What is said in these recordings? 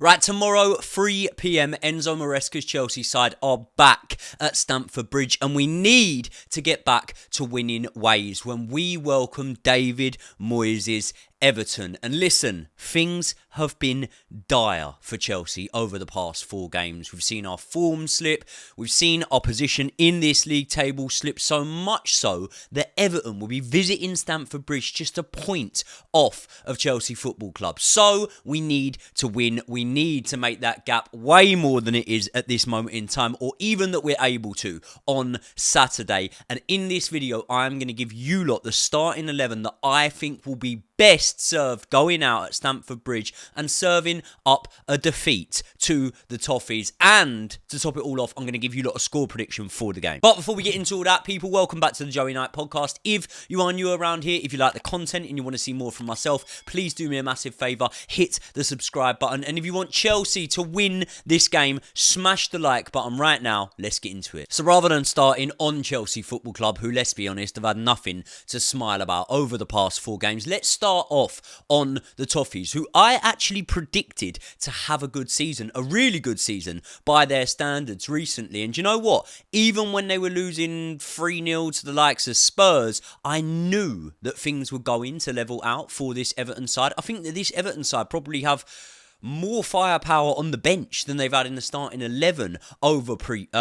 Right, tomorrow, 3 p.m, Enzo Maresca's Chelsea side are back at Stamford Bridge, and we need to get back to winning ways when we welcome David Moyes' Everton. And listen, things have been dire for Chelsea over the past 4 games. We've seen our form slip, we've seen our position in this league table slip, so much so that Everton will be visiting Stamford Bridge just a point off of Chelsea Football Club. So we need to win. We need to make that gap way more than it is at this moment in time, or even that we're able to on Saturday. And in this video, I'm going to give you lot the starting 11 that I think will be best served going out at Stamford Bridge and serving up a defeat to the Toffees. And to top it all off, I'm going to give you lot a score prediction for the game. But before we get into all that, people, welcome back to the Joey Knight podcast. If you are new around here, if you like the content and you want to see more from myself, please do me a massive favour, hit the subscribe button. And if you want Chelsea to win this game, smash the like button right now. Let's get into it. So rather than starting on Chelsea Football Club, who, let's be honest, have had nothing to smile about over the past 4 games, let's start off on the Toffees, who I actually predicted to have a good season, a really good season by their standards recently. And you know what? Even when they were losing 3-0 to the likes of Spurs, I knew that things were going to level out for this Everton side. I think that this Everton side probably have more firepower on the bench than they've had in the starting 11 over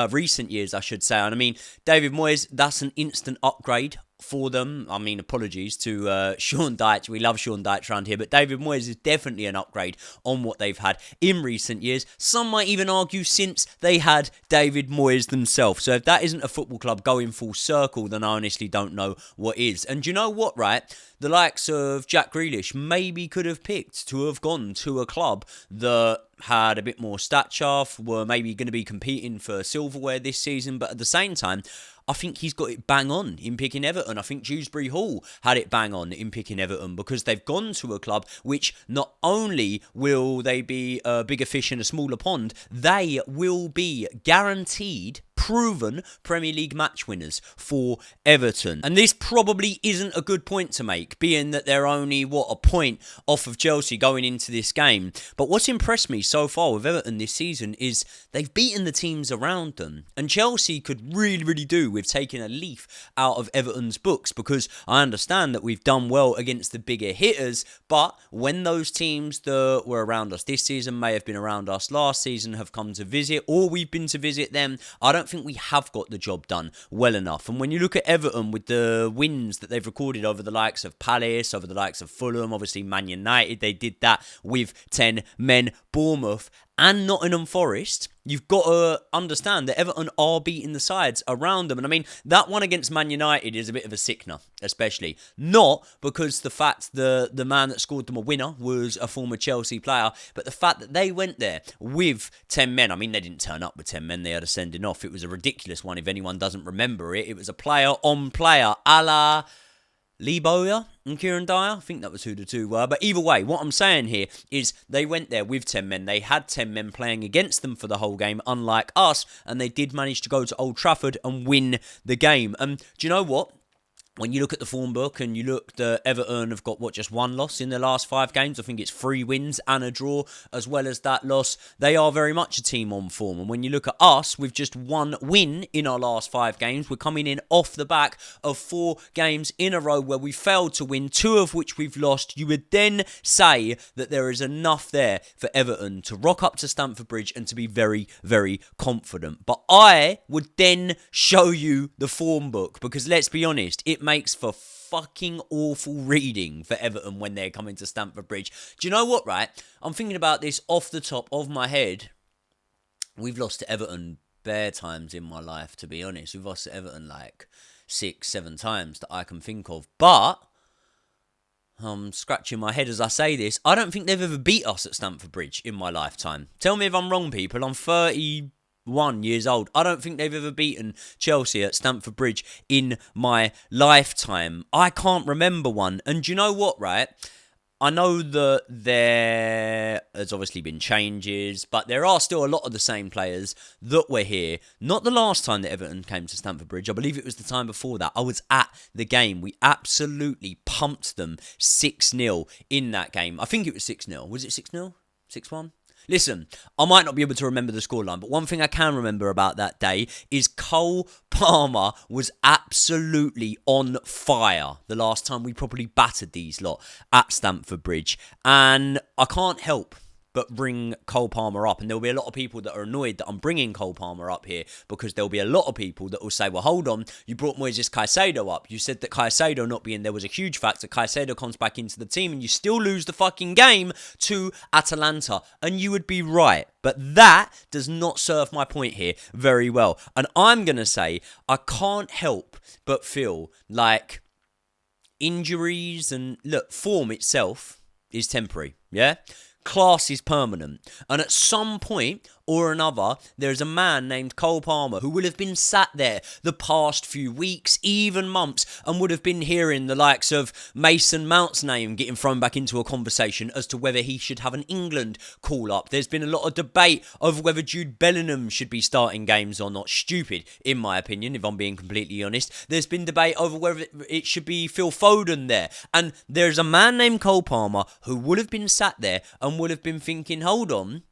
recent years, I should say. And I mean, David Moyes, that's an instant upgrade for them. I mean, apologies to Sean Dyche. We love Sean Dyche around here, but David Moyes is definitely an upgrade on what they've had in recent years. Some might even argue since they had David Moyes themselves. So if that isn't a football club going full circle, then I honestly don't know what is. And you know what, right? The likes of Jack Grealish maybe could have picked to have gone to a club that had a bit more stature, were maybe going to be competing for silverware this season, but at the same time, I think he's got it bang on in picking Everton. I think Dewsbury Hall had it bang on in picking Everton because they've gone to a club which not only will they be a bigger fish in a smaller pond, they will be guaranteed proven Premier League match winners for Everton. And this probably isn't a good point to make, being that they're only, a point off of Chelsea going into this game. But what's impressed me so far with Everton this season is they've beaten the teams around them. And Chelsea could really do with taking a leaf out of Everton's books, because I understand that we've done well against the bigger hitters, but when those teams that were around us this season may have been around us last season have come to visit, or we've been to visit them, I don't think we have got the job done well enough. And when you look at Everton with the wins that they've recorded over the likes of Palace, over the likes of Fulham, obviously Man United, they did that with 10 men, Bournemouth and Nottingham Forest, you've got to understand that Everton are beating the sides around them. And I mean, that one against Man United is a bit of a sickener, especially. Not because the fact the man that scored them a winner was a former Chelsea player, but the fact that they went there with 10 men. I mean, they didn't turn up with 10 men. They had a sending off. It was a ridiculous one if anyone doesn't remember it. It was a player on player, a la Lee Bowyer and Kieran Dyer. I think that was who the two were. But either way, what I'm saying here is they went there with 10 men. They had 10 men playing against them for the whole game, unlike us. And they did manage to go to Old Trafford and win the game. And do you know what? When you look at the form book and you look that Everton have got, just one loss in their last 5 games. I think it's 3 wins and a draw, as well as that loss. They are very much a team on form. And when you look at us with just 1 win in our last 5 games, we're coming in off the back of 4 games in a row where we failed to win, 2 of which we've lost. You would then say that there is enough there for Everton to rock up to Stamford Bridge and to be very confident. But I would then show you the form book, because let's be honest, it makes for fucking awful reading for Everton when they're coming to Stamford Bridge. Do you know what, right? I'm thinking about this off the top of my head. We've lost to Everton bare times in my life, to be honest. We've lost to Everton like 6-7 times that I can think of. But I'm scratching my head as I say this. I don't think they've ever beat us at Stamford Bridge in my lifetime. Tell me if I'm wrong, people. I'm 31 years old. I don't think they've ever beaten Chelsea at Stamford Bridge in my lifetime. I can't remember one. And do you know what, right? I know that there has obviously been changes, but there are still a lot of the same players that were here. Not the last time that Everton came to Stamford Bridge. I believe it was the time before that. I was at the game. We absolutely pumped them 6-0 in that game. I think it was 6-0. Was it 6-0? 6-1? Listen, I might not be able to remember the scoreline, but one thing I can remember about that day is Cole Palmer was absolutely on fire the last time we probably battered these lot at Stamford Bridge. And I can't help but bring Cole Palmer up. And there'll be a lot of people that are annoyed that I'm bringing Cole Palmer up here, because there'll be a lot of people that will say, well, hold on, you brought Moises Caicedo up. You said that Caicedo not being there was a huge factor. Caicedo comes back into the team and you still lose the fucking game to Atalanta. And you would be right. But that does not serve my point here very well. And I'm going to say, I can't help but feel like injuries and, look, form itself is temporary, yeah? Class is permanent. And at some point or another, there's a man named Cole Palmer who will have been sat there the past few weeks, even months, and would have been hearing the likes of Mason Mount's name getting thrown back into a conversation as to whether he should have an England call-up. There's been a lot of debate over whether Jude Bellingham should be starting games or not. Stupid, in my opinion, if I'm being completely honest. There's been debate over whether it should be Phil Foden there. And there's a man named Cole Palmer who would have been sat there and would have been thinking, hold on,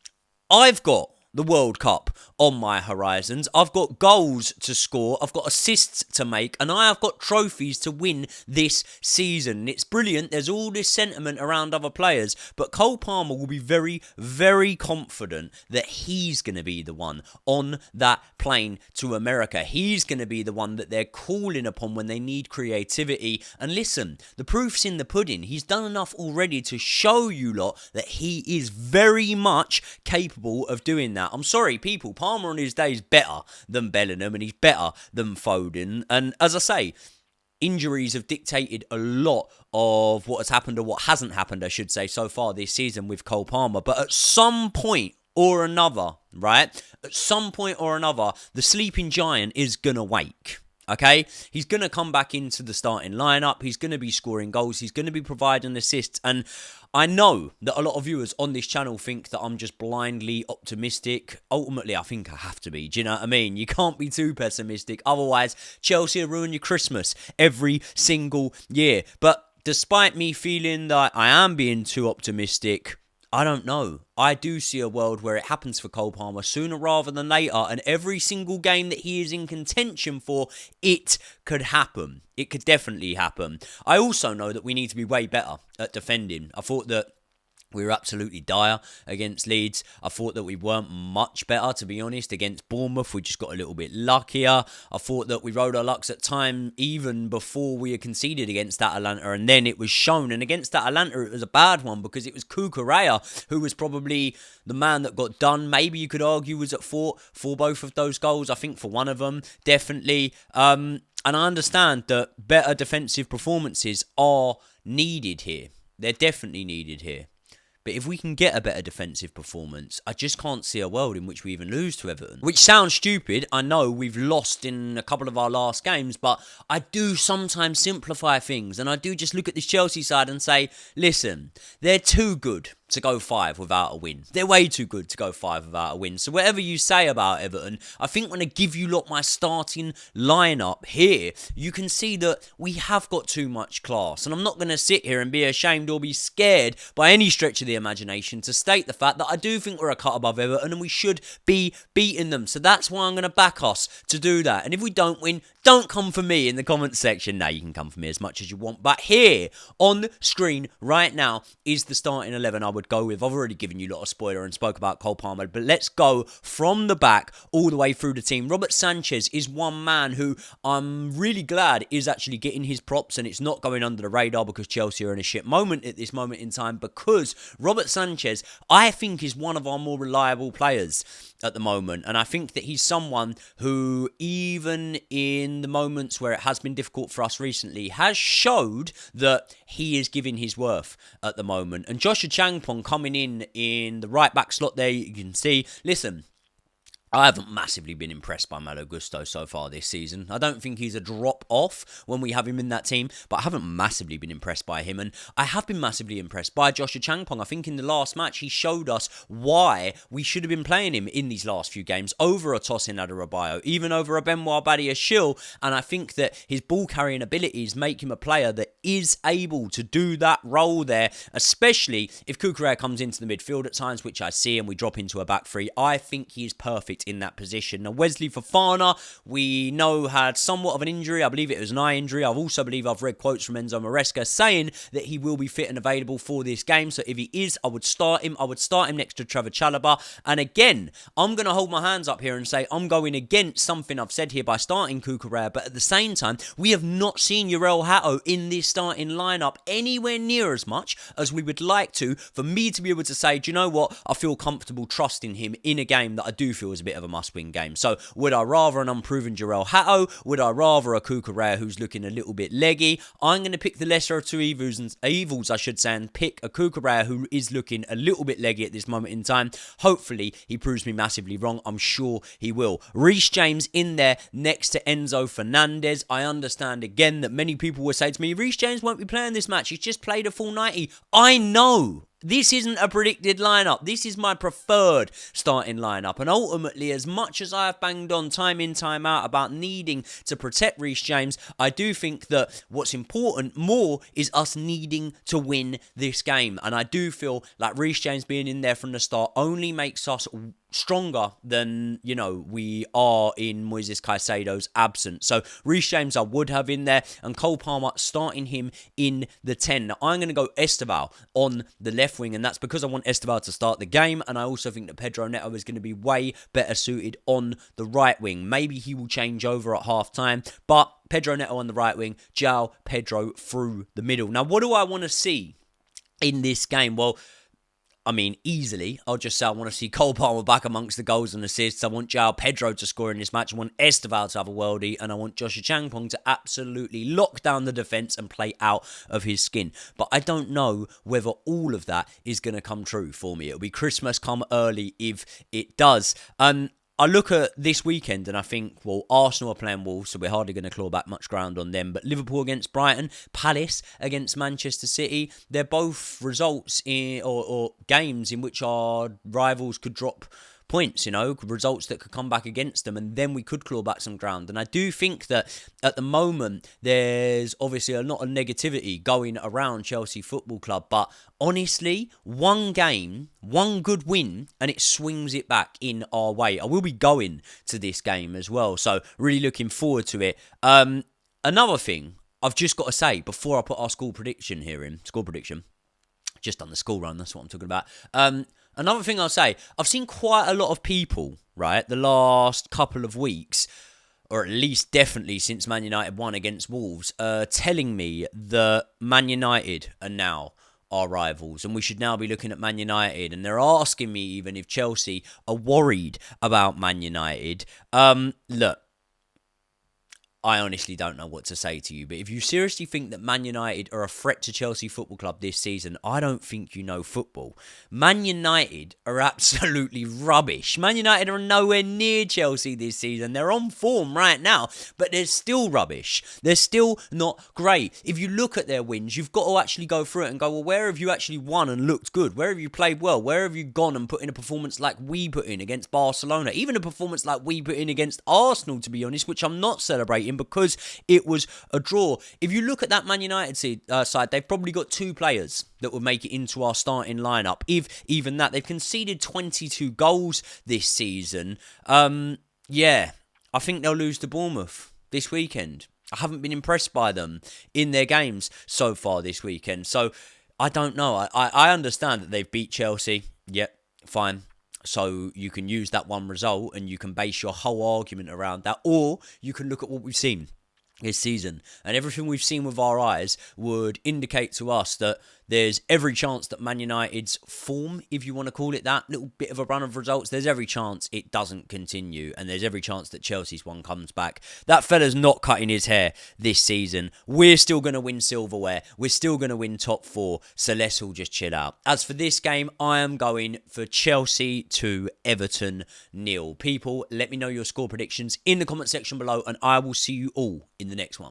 I've got the World Cup on my horizons. I've got goals to score. I've got assists to make. And I have got trophies to win this season. It's brilliant. There's all this sentiment around other players. But Cole Palmer will be very, very confident that he's going to be the one on that plane to America. He's going to be the one that they're calling upon when they need creativity. And listen, the proof's in the pudding. He's done enough already to show you lot that he is very much capable of doing that. I'm sorry, people. Palmer on his day is better than Bellingham and he's better than Foden. And as I say, injuries have dictated a lot of what has happened, or what hasn't happened, I should say, so far this season with Cole Palmer. But at some point or another, right? At some point or another, the sleeping giant is going to wake. Okay, he's going to come back into the starting lineup. He's going to be scoring goals. He's going to be providing assists. And I know that a lot of viewers on this channel think that I'm just blindly optimistic. Ultimately, I think I have to be. Do you know what I mean? You can't be too pessimistic. Otherwise, Chelsea will ruin your Christmas every single year. But despite me feeling that I am being too optimistic, I don't know. I do see a world where it happens for Cole Palmer sooner rather than later, and every single game that he is in contention for, it could happen. It could definitely happen. I also know that we need to be way better at defending. I thought that we were absolutely dire against Leeds. I thought that we weren't much better, to be honest, against Bournemouth. We just got a little bit luckier. I thought that we rode our lucks at time even before we had conceded against Atalanta, and then it was shown. And against Atalanta, it was a bad one because it was Cucurella who was probably the man that got done. Maybe you could argue was at fault for both of those goals. I think for one of them, definitely. And I understand that better defensive performances are needed here. They're definitely needed here. But if we can get a better defensive performance, I just can't see a world in which we even lose to Everton. Which sounds stupid. I know we've lost in a couple of our last games, but I do sometimes simplify things. And I do just look at this Chelsea side and say, listen, they're too good to go 5 without a win. They're way too good to go 5 without a win. So whatever you say about Everton, I think when I give you lot my starting lineup here, you can see that we have got too much class. And I'm not going to sit here and be ashamed or be scared by any stretch of the imagination to state the fact that I do think we're a cut above Everton and we should be beating them. So that's why I'm going to back us to do that. And if we don't win, don't come for me in the comments section. Now you can come for me as much as you want. But here on the screen right now is the starting 11 I would go with. I've already given you a lot of spoiler and spoke about Cole Palmer, but let's go from the back all the way through the team. Robert Sanchez is one man who I'm really glad is actually getting his props, and it's not going under the radar because Chelsea are in a shit moment at this moment in time, because Robert Sanchez, I think, is one of our more reliable players at the moment. And I think that he's someone who, even in the moments where it has been difficult for us recently, has showed that he is giving his worth at the moment. And Joshua Changpong coming in the right back slot there, you can see, listen, I haven't massively been impressed by Malo Gusto so far this season. I don't think he's a drop off when we have him in that team, but I haven't massively been impressed by him. And I have been massively impressed by Joshua Changpong. I think in the last match, he showed us why we should have been playing him in these last few games over a Tosin Adarabioyo, even over a Benoit Badiashile. And I think that his ball carrying abilities make him a player that is able to do that role there, especially if Cucurella comes into the midfield at times, which I see, and we drop into a back three. I think he is perfect in that position. Now, Wesley Fofana, we know had somewhat of an injury. I believe it was an eye injury. I've read quotes from Enzo Maresca saying that he will be fit and available for this game. So if he is, I would start him. I would start him next to Trevor Chalobah. And again, I'm going to hold my hands up here and say I'm going against something I've said here by starting Cucurella. But at the same time, we have not seen Uriel Hato in this starting lineup anywhere near as much as we would like to, for me to be able to say, do you know what? I feel comfortable trusting him in a game that I do feel is a bit of a must-win game. So would I rather an unproven Uriel Hato? Would I rather a Cucurella who's looking a little bit leggy? I'm going to pick the lesser of two evils, and pick a Cucurella who is looking a little bit leggy at this moment in time. Hopefully, he proves me massively wrong. I'm sure he will. Reece James in there next to Enzo Fernandez. I understand again that many people will say to me, Reece James won't be playing this match. He's just played a full 90. I know. This isn't a predicted lineup. This is my preferred starting lineup. And ultimately, as much as I have banged on time in, time out about needing to protect Reece James, I do think that what's important more is us needing to win this game. And I do feel like Reece James being in there from the start only makes us stronger than, we are in Moises Caicedo's absence. So Reece James I would have in there, and Cole Palmer starting him in the 10. Now I'm going to go Esteval on the left wing, and that's because I want Esteval to start the game, and I also think that Pedro Neto is going to be way better suited on the right wing. Maybe he will change over at half time, but Pedro Neto on the right wing, João Pedro through the middle. Now what do I want to see in this game? Well, easily, I'll just say I want to see Cole Palmer back amongst the goals and assists. I want João Pedro to score in this match. I want Esteval to have a worldie. And I want Joshua Changpong to absolutely lock down the defence and play out of his skin. But I don't know whether all of that is going to come true for me. It'll be Christmas come early if it does. I look at this weekend and I think, well, Arsenal are playing Wolves, so we're hardly going to claw back much ground on them. But Liverpool against Brighton, Palace against Manchester City, they're both results or games in which our rivals could drop points, results that could come back against them, and then we could claw back some ground. And I do think that at the moment there's obviously a lot of negativity going around Chelsea Football Club, but honestly, one game, one good win, and it swings it back in our way. I will be going to this game as well, so really looking forward to it. Another thing I've just got to say before I put our score prediction, just done the school run, that's what I'm talking about. Another thing I'll say, I've seen quite a lot of people, right, the last couple of weeks, or at least definitely since Man United won against Wolves, telling me that Man United are now our rivals and we should now be looking at Man United. And they're asking me even if Chelsea are worried about Man United. Look, I honestly don't know what to say to you, but if you seriously think that Man United are a threat to Chelsea Football Club this season, I don't think you know football. Man United are absolutely rubbish. Man United are nowhere near Chelsea this season. They're on form right now, but they're still rubbish. They're still not great. If you look at their wins, you've got to actually go through it and go, well, where have you actually won and looked good? Where have you played well? Where have you gone and put in a performance like we put in against Barcelona? Even a performance like we put in against Arsenal, to be honest, which I'm not celebrating because it was a draw. If you look at that Man United side, they've probably got two players that would make it into our starting lineup. If even that, they've conceded 22 goals this season. I think they'll lose to Bournemouth this weekend. I haven't been impressed by them in their games so far this weekend. So I don't know. I understand that they've beat Chelsea. Yep, fine. So you can use that one result and you can base your whole argument around that. Or you can look at what we've seen this season. And everything we've seen with our eyes would indicate to us that there's every chance that Man United's form, if you want to call it that, little bit of a run of results, there's every chance it doesn't continue. And there's every chance that Chelsea's one comes back. That fella's not cutting his hair this season. We're still going to win silverware. We're still going to win top four. So let's all just chill out. As for this game, I am going for Chelsea 2, Everton 0. People, let me know your score predictions in the comment section below, and I will see you all in the next one.